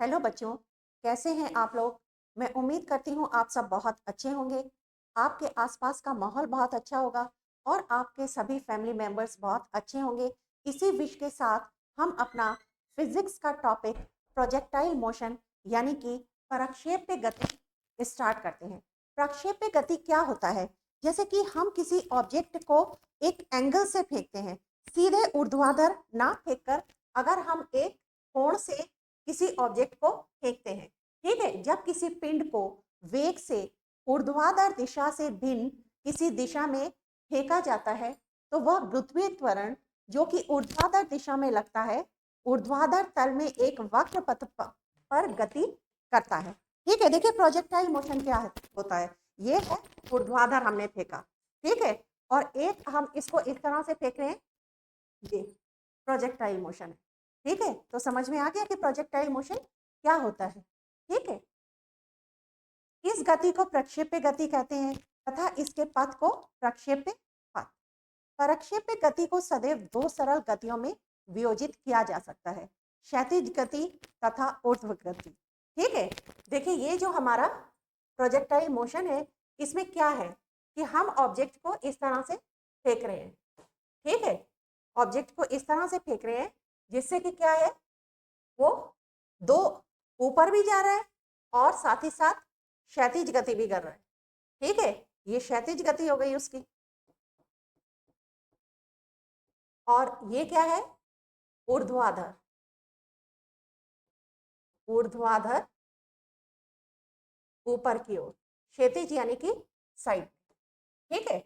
Hello बच्चों, कैसे हैं आप लोग। मैं उम्मीद करती हूँ आप सब बहुत अच्छे होंगे। आपके आसपास का माहौल बहुत अच्छा होगा और आपके सभी फैमिली मेंबर्स बहुत अच्छे होंगे। इसी विश के साथ हम अपना फिजिक्स का टॉपिक प्रोजेक्टाइल मोशन यानी कि प्रक्षेप्य गति स्टार्ट करते हैं। प्रक्षेप्य गति क्या होता है? जैसे कि हम किसी ऑब्जेक्ट को एक एंगल से फेंकते हैं, सीधे ऊर्ध्वाधर ना फेंककर अगर हम एक कोण से किसी ऑब्जेक्ट को फेंकते हैं। ठीक है, जब किसी पिंड को वेग से ऊर्ध्वाधर दिशा से भिन्न किसी दिशा में फेंका जाता है तो वह गुरुत्वीय त्वरण जो कि ऊर्ध्वाधर दिशा में लगता है, ऊर्ध्वाधर तल में एक वक्र पथ पर गति करता है। ठीक है, देखिए प्रोजेक्टाइल मोशन क्या होता है। ये है ऊर्ध्वाधर हमने फेंका, ठीक है, और एक हम इसको इस तरह से फेंक रहे हैं, ये प्रोजेक्टाइल मोशन है। ठीक है, तो समझ में आ गया कि प्रोजेक्टाइल मोशन क्या होता है। ठीक है, इस गति को प्रक्षेप्य गति कहते हैं तथा इसके पथ को प्रक्षेप्य पथ। प्रक्षेप्य गति को सदैव दो सरल गतियों में वियोजित किया जा सकता है, क्षैतिज गति तथा ऊर्ध्व गति। ठीक है, देखिए ये जो हमारा प्रोजेक्टाइल मोशन है, इसमें क्या है कि हम ऑब्जेक्ट को इस तरह से फेंक रहे हैं। ठीक है, ऑब्जेक्ट को इस तरह से फेंक रहे हैं जिससे कि क्या है, वो दो ऊपर भी जा रहा है और साथ ही साथ क्षैतिज गति भी कर रहा है। ठीक है, ये क्षैतिज गति हो गई उसकी, और ये क्या है, ऊर्ध्वाधर। ऊर्ध्वाधर ऊपर की ओर, क्षैतिज यानी कि साइड। ठीक है,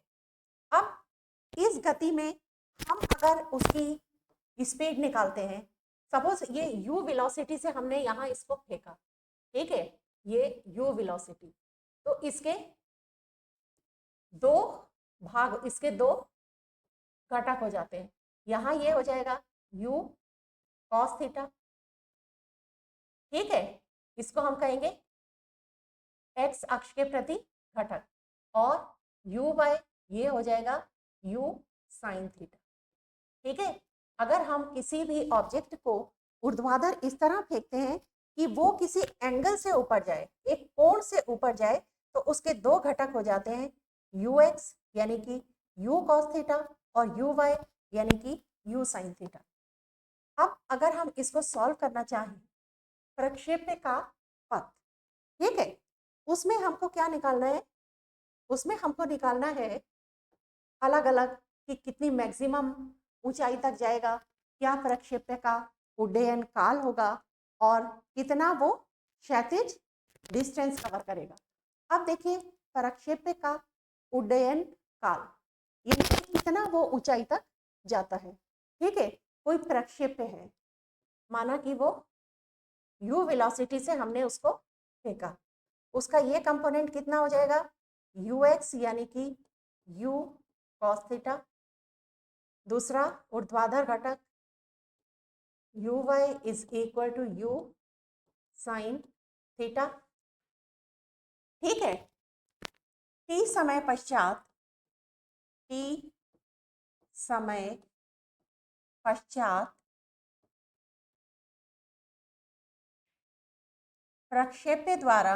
अब इस गति में हम अगर उसकी स्पीड निकालते हैं, सपोज ये u वेलोसिटी से हमने यहाँ इसको फेंका, ठीक है, ये u वेलोसिटी, तो इसके दो भाग, इसके दो घटक हो जाते हैं। यहाँ ये हो जाएगा u cos थीटा, ठीक है, इसको हम कहेंगे x अक्ष के प्रति घटक, और u बाय ये हो जाएगा u sin थीटा। ठीक है, अगर हम किसी भी ऑब्जेक्ट को ऊर्ध्वाधर इस तरह फेंकते हैं कि वो किसी एंगल से ऊपर जाए, एक कोण से ऊपर जाए, तो उसके दो घटक हो जाते हैं, ux यानी कि u cos थीटा और uy यानी कि u sin थीटा। अब अगर हम इसको सॉल्व करना चाहें, प्रक्षेप्य का पथ, ठीक है, उसमें हमको क्या निकालना है, उसमें हमको निकालना है अलग अलग कि कितनी मैक्सिमम ऊंचाई तक जाएगा, क्या प्रक्षेप्य का उड्डयन काल होगा और कितना वो क्षैतिज डिस्टेंस कवर करेगा। अब देखिए प्रक्षेप्य का उड्डयन काल, यानी कितना वो ऊंचाई तक जाता है। ठीक है, कोई प्रक्षेप्य है, माना कि वो u वेलोसिटी से हमने उसको फेंका, उसका ये कंपोनेंट कितना हो जाएगा, ux यानी कि u cos थीटा, दूसरा ऊर्ध्वाधर घटक uy is equal to u sin theta. ठीक है, t समय पश्चात, t समय पश्चात प्रक्षेप्य द्वारा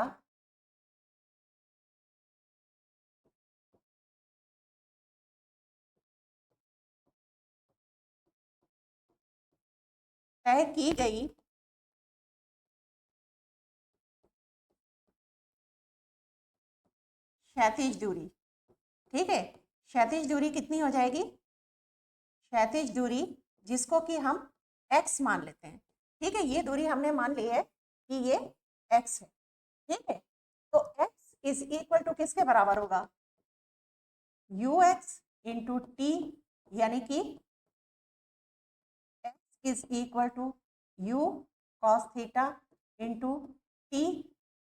तय की गई क्षैतिज दूरी, ठीक है, क्षैतिज दूरी कितनी हो जाएगी, क्षैतिज दूरी जिसको कि हम x मान लेते हैं। ठीक है, ये दूरी हमने मान ली है कि ये x है। ठीक है, तो x इज इक्वल टू किसके बराबर होगा, ux इंटू टी, यानी कि x is equal to u cos theta into T,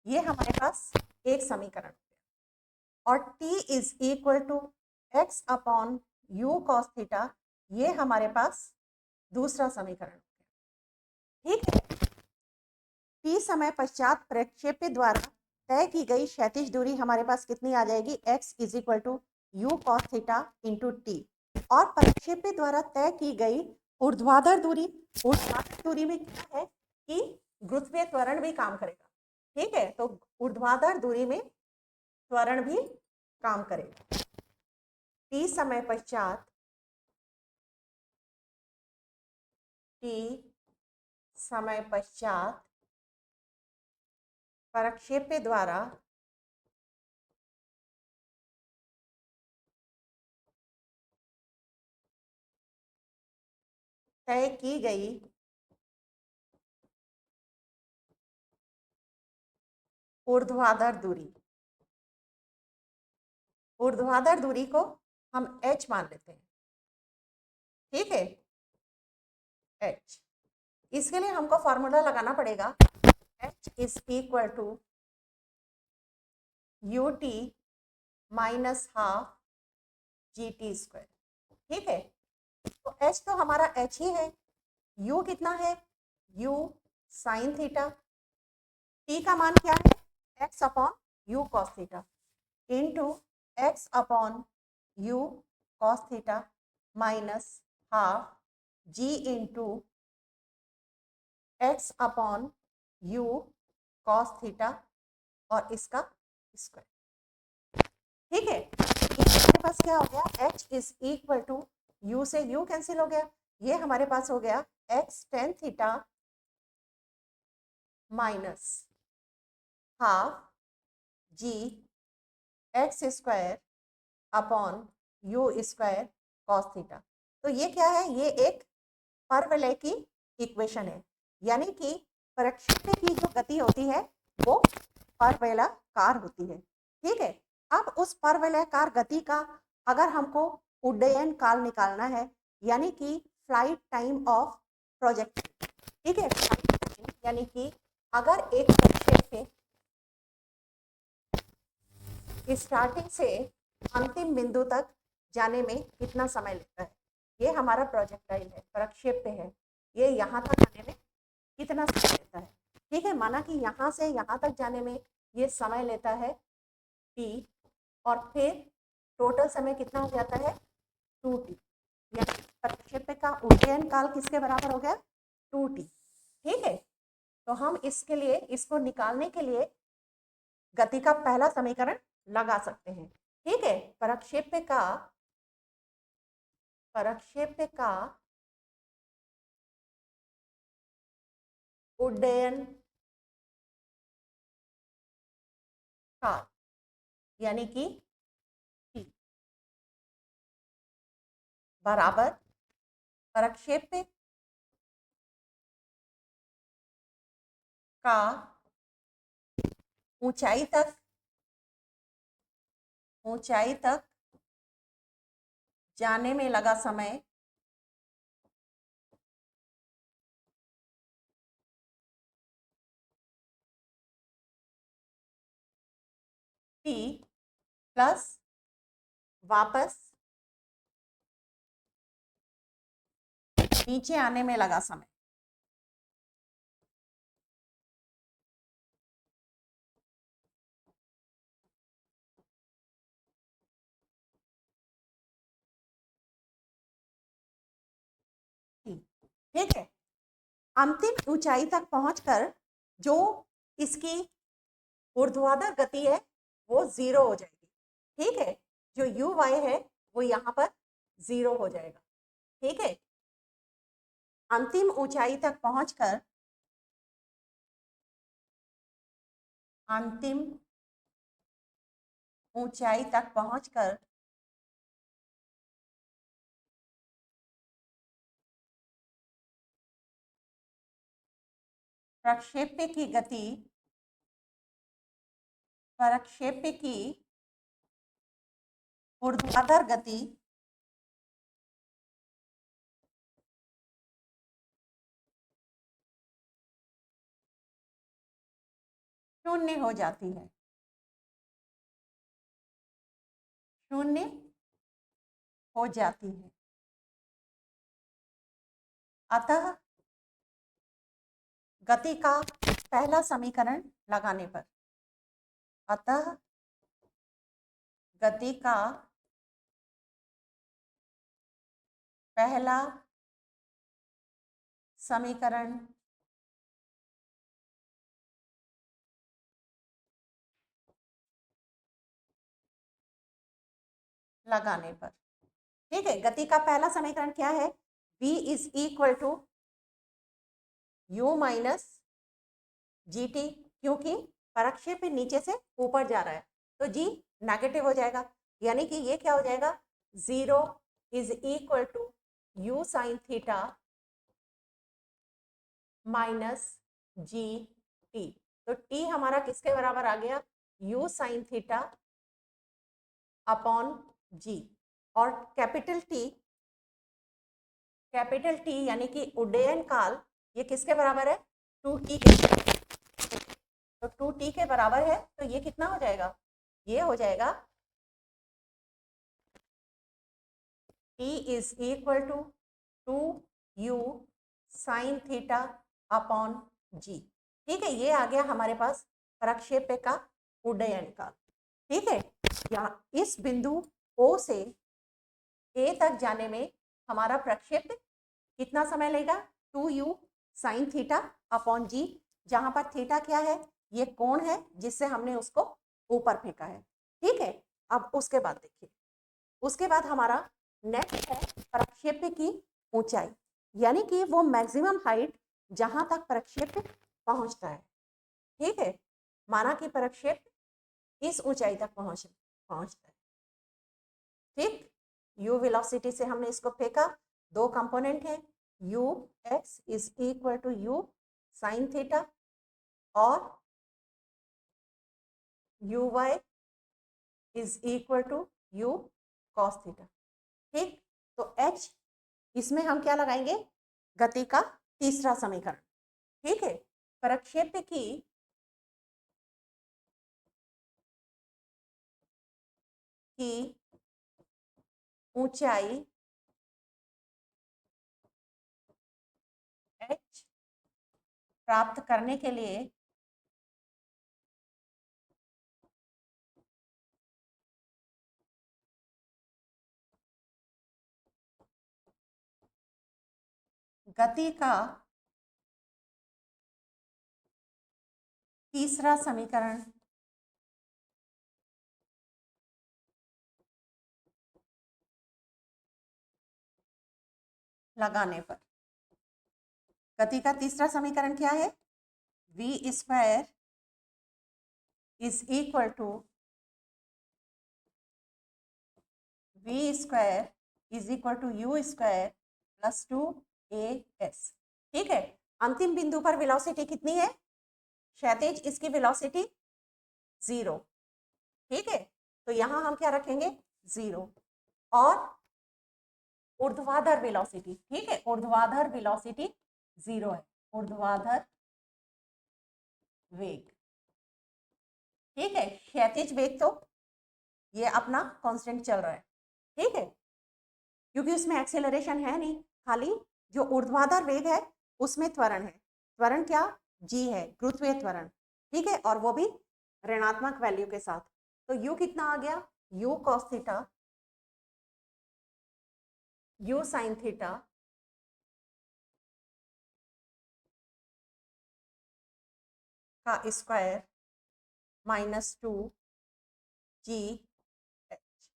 ये हमारे पास एक समीकरण हो गया, और t is equal to x upon u cos theta, ये हमारे पास दूसरा समीकरण हो गया। ठीक है, t समय पश्चात प्रक्षेप्य द्वारा तय की गई क्षैतिज दूरी हमारे पास कितनी आ जाएगी, x is equal to u cos theta into T, और प्रक्षेप्य द्वारा तय की गई ऊर्ध्वाधर दूरी, ऊर्ध्वाधर दूरी में क्या है कि गुरुत्वीय त्वरण भी काम करेगा। ठीक है, तो ऊर्ध्वाधर दूरी में त्वरण भी काम करेगा। टी समय पश्चात प्रक्षेप्य द्वारा तय की गई ऊर्ध्वाधर दूरी को हम h मान लेते हैं। ठीक है, h। इसके लिए हमको फॉर्मूला लगाना पड़ेगा, h is equal to ut minus half GT square. ठीक है, तो h तो हमारा h ही है, u कितना है, u साइन थीटा, t का मान क्या है, x upon u cos theta into x upon u cos theta minus half g into x upon u cos theta और इसका स्क्वायर। ठीक है, हमारे पास क्या हो गया, h is equal to u से u कैंसिल हो गया, ये हमारे पास हो गया x tan theta minus half g x square upon U square cos theta. तो ये क्या है, ये एक परवलय की इक्वेशन है, यानी कि प्रक्षेप्य की जो गति होती है वो परवलयाकार होती है। ठीक है, अब उस परवलयाकार गति का अगर हमको उड्डयन काल निकालना है, यानी कि फ्लाइट टाइम ऑफ प्रोजेक्ट। ठीक है, यानी कि अगर एक प्रक्षेप्य स्टार्टिंग से अंतिम बिंदु तक जाने में कितना समय लेता है, ये हमारा प्रोजेक्टाइल है, प्रक्षेप्य है, ये यहाँ तक आने में कितना समय लेता है। ठीक है, माना कि यहाँ से यहाँ तक जाने में ये समय लेता है t, और फिर टोटल समय कितना हो जाता है 2t, यानी प्रक्षेप्य का उड्डयन काल किसके बराबर हो गया 2t। ठीक है, तो हम इसके लिए, इसको निकालने के लिए गति का पहला समीकरण लगा सकते हैं। ठीक है, प्रक्षेप्य का उड्डयन काल यानी कि t बराबर प्रक्षेप्य का ऊंचाई तक जाने में लगा समय t प्लस वापस नीचे आने में लगा समय। ठीक है, अंतिम ऊंचाई तक पहुंचकर जो इसकी ऊर्ध्वाधर गति है वो 0 हो जाएगी। ठीक है, जो यू वाई है वो यहाँ पर 0 हो जाएगा। ठीक है, अंतिम ऊंचाई तक पहुंचकर प्रक्षेप्य की ऊर्ध्वाधर गति शून्य हो जाती है। अतः गति का पहला समीकरण लगाने पर, अतः गति का पहला समीकरण लगाने पर। ठीक है, गति का पहला समीकरण क्या है? v is equal to u minus G T, क्योंकि प्रक्षेप नीचे से ऊपर जा रहा है तो g नेगेटिव हो जाएगा, यानी कि ये क्या हो जाएगा? 0 is equal to u sine theta minus G T. तो t हमारा किसके बराबर आ गया? u sine theta upon g। और कैपिटल टी यानी कि उड्डयन काल, ये किसके बराबर है? 2t के। तो 2t के बराबर है, तो ये कितना हो जाएगा? ये हो जाएगा t is equal to 2u sine theta upon g। ठीक है, ये आ गया हमारे पास प्रक्षेप का उड्डयन काल। ठीक है, या इस बिंदु O से A तक जाने में हमारा प्रक्षेप कितना समय लेगा? 2u sine theta upon g, जहां पर थीटा क्या है? ये कोण है जिससे हमने उसको ऊपर फेंका है। ठीक है, अब उसके बाद देखिए, उसके बाद हमारा नेक्स्ट है प्रक्षेप की ऊंचाई, यानी कि वो मैक्सिमम हाइट जहां तक प्रक्षेप पहुंचता है। ठीक है, माना कि प्रक्षेप इस ऊंचाई तक पहुंचता है। ठीक, u वेलोसिटी से हमने इसको फेंका, दो कंपोनेंट है, u x is equal to u sine theta और u y is equal to u cos theta. ठीक, तो h इसमें हम क्या लगाएंगे? गति का तीसरा समीकरण। ठीक है, प्रक्षेप की ऊंचाई h प्राप्त करने के लिए गति का तीसरा समीकरण लगाने पर, गति का तीसरा समीकरण क्या है? v square is equal to v square is equal to u square plus 2as। ठीक है, अंतिम बिंदु पर वेलोसिटी कितनी है? क्षैतिज इसकी वेलोसिटी 0। ठीक है, तो यहां हम क्या रखेंगे? 0। और ऊर्ध्वाधर वेलोसिटी, ठीक है, ऊर्ध्वाधर वेलोसिटी 0 है, ऊर्ध्वाधर वेग। ठीक है, क्षैतिज वेग तो ये अपना कांस्टेंट चल रहा है। ठीक है, क्योंकि उसमें एक्सेलरेशन है नहीं, खाली जो ऊर्ध्वाधर वेग है उसमें त्वरण है। त्वरण क्या? g है, गुरुत्वीय त्वरण। ठीक है, और वो भी ऋणात्मक वैल्यू के साथ। तो u कितना आ गया? u cos theta, u sin theta का स्क्वायर माइनस 2g h।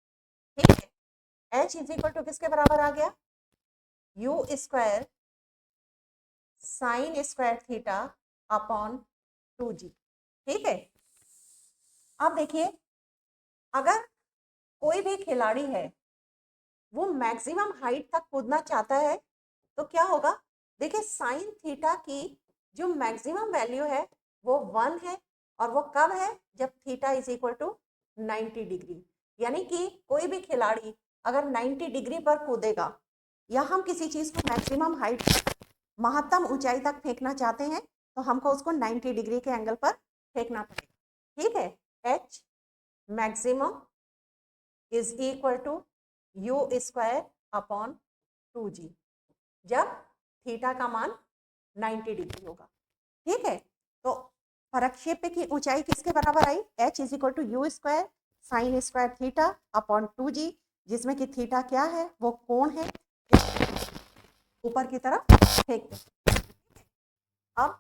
ठीक है, h इज इक्वल टू किसके बराबर आ गया? u square sine square theta upon 2g। ठीक है, अब देखिए, अगर कोई भी खिलाड़ी है वो मैक्सिमम हाइट तक कूदना चाहता है तो क्या होगा? देखिए, साइन थीटा की जो मैक्सिमम वैल्यू है वो 1 है, और वो कब है? जब theta is equal to 90 degree. यानी कि कोई भी खिलाड़ी अगर 90 डिग्री पर कूदेगा, या हम किसी चीज को मैक्सिमम हाइट, महत्तम ऊंचाई तक फेंकना चाहते हैं, तो हमको उसको 90 डिग्री के एंगल पर फेंकना पड़ेगा। ठीक है, H maximum is equal to u square upon 2g, जब थीटा का मान 90 डिग्री होगा। ठीक है, तो प्रक्षेप की ऊंचाई किसके बराबर आई? h is equal to U square sine square theta upon 2g, जिसमें कि थीटा क्या है? वो कोण है ऊपर की तरफ फेंकते। अब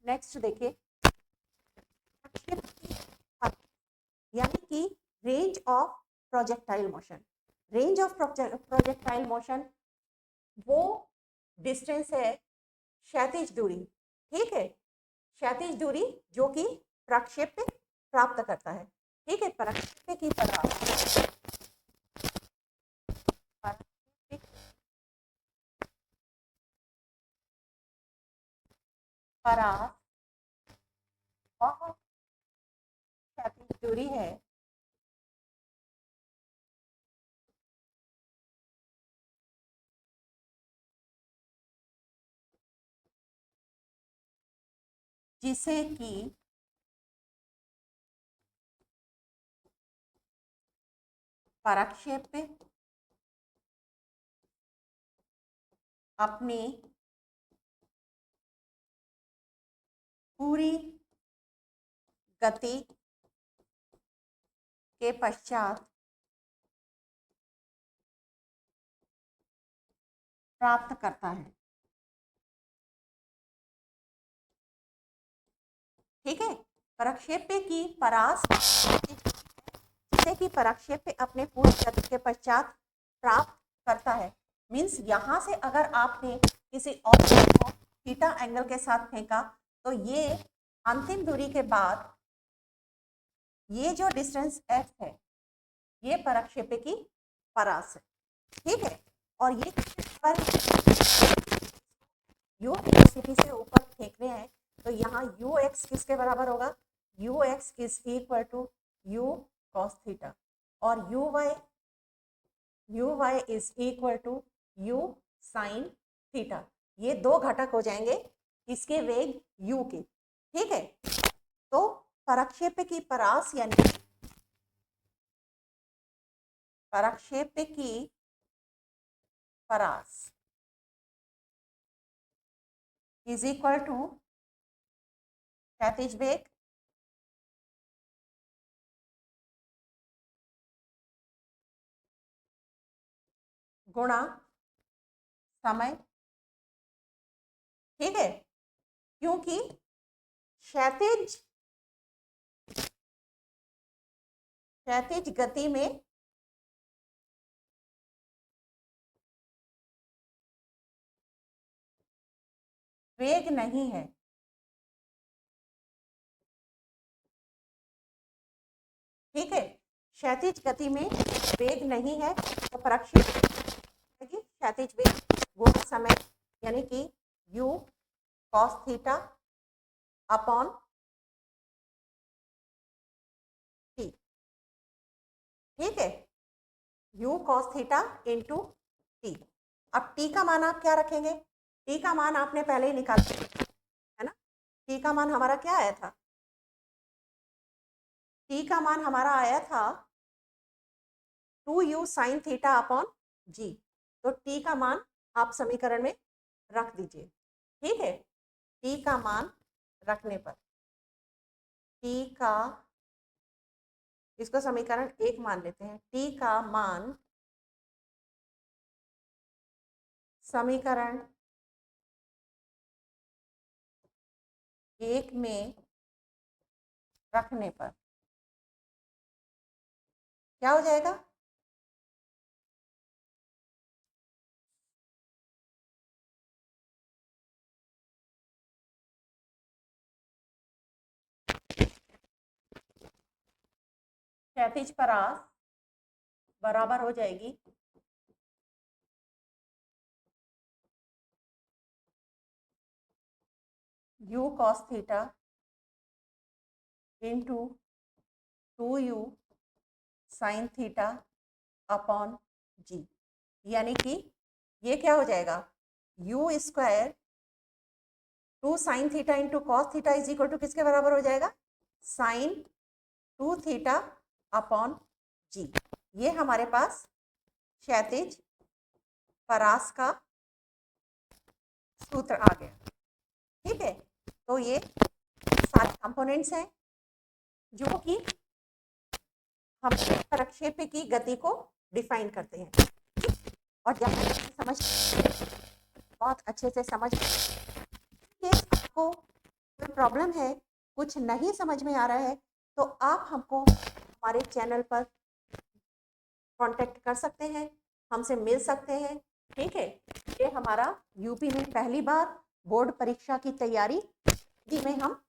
नेक्स्ट देखिए, यानी कि range of projectile motion. Range of projectile motion वो डिस्टेंस है क्षैतिज दूरी, ठीक है, क्षैतिज दूरी जो कि प्रक्षेप्य प्राप्त करता है, ठीक है। प्रक्षेप्य की परास परास वह क्षैतिज दूरी है जिसे कि प्रक्षेप्य अपनी पूरी गति के पश्चात प्राप्त करता है, ठीक है। प्रक्षेप्य की परास जिसे कि प्रक्षेप्य अपने पूरी गति के पश्चात प्राप्त करता है, मीन्स यहाँ से अगर आपने किसी और को थीटा एंगल के साथ फेंका तो ये अंतिम दूरी के बाद ये जो डिस्टेंस f है ये प्रक्षेप्य की परास है, ठीक है। और ये पर u स्थिति से ऊपर फेंक रहे हैं तो यहाँ ux किसके बराबर होगा, ux is equal to u cos theta और uy is equal to u sin theta. ये दो घटक हो जाएंगे इसके वेग u के, ठीक है। तो प्रक्षेप्य की परास यानी प्रक्षेप्य की परास इज इक्वल टू क्षैतिज वेग गुणा समय, ठीक है। क्योंकि क्षैतिज गति में वेग नहीं है, ठीक है। क्षैतिज गति में वेग नहीं है तो प्रक्षेप्य क्षैतिज वेग गुणा समय यानी कि u cos theta upon t, ठीक है, u cos theta into t। अब t का मान आप क्या रखेंगे, t का मान आपने पहले ही निकाल दिया है ना। t का मान हमारा क्या आया था, t का मान हमारा आया था 2u sin theta upon g। तो t का मान आप समीकरण में रख दीजिए, ठीक है। t का मान रखने पर t का, इसको समीकरण 1 मान लेते हैं, t का मान समीकरण 1 में रखने पर क्या हो जाएगा, क्षैतिज परास बराबर हो जाएगी u cos theta into 2u sin theta upon g, यानी कि ये क्या हो जाएगा, u square 2 sin theta into cos theta is equal to किसके बराबर हो जाएगा, sin 2 थीटा अपॉन g। ये हमारे पास क्षैतिज परास का सूत्र आ गया, ठीक है। तो ये सारे कंपोनेंट्स हैं जो कि हम प्रक्षेप्य की गति को डिफाइन करते हैं, और जब समझ बहुत अच्छे से समझ आपको कोई प्रॉब्लम है, कुछ नहीं समझ में आ रहा है तो आप हमको हमारे चैनल पर कांटेक्ट कर सकते हैं, हमसे मिल सकते हैं। ठीक है, ये हमारा यूपी में पहली बार बोर्ड परीक्षा की तैयारी में हम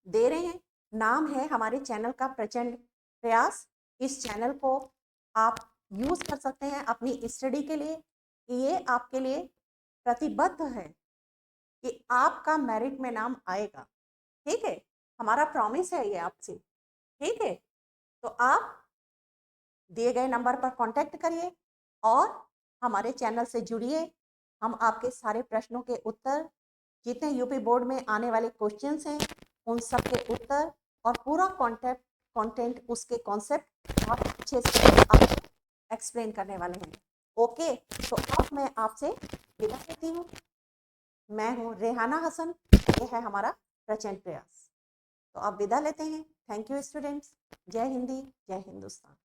दे रहे हैं। नाम है हमारे चैनल का प्रचंड प्रयास। इस चैनल को आप यूज कर सकते हैं अपनी स्टडी के लिए। ये आपके लिए प्रतिबद्ध है कि आपका मेरिट में नाम आएगा। ठीक है, हमारा प्रॉमिस है ये आपसे। ठीक है, तो आप दिए गए नंबर पर कांटेक्ट करिए और हमारे चैनल से जुड़िए। हम आपके सारे प्रश्नों के उत्तर, जितने यूपी बोर्ड में आने वाले क्वेश्चंस हैं उन सब के उत्तर और पूरा कंटेंट उसके कॉन्सेप्ट बहुत अच्छे से आपको एक्सप्लेन करने वाले हैं। ओके, तो अब मैं आपसे विदा लेती हूँ। मैं हूँ रेहाना हसन, ये है हमारा प्रचंड प्रयास। तो आप विदा लेते हैं। Thank you students. जय हिंदी, जय हिंदुस्तान।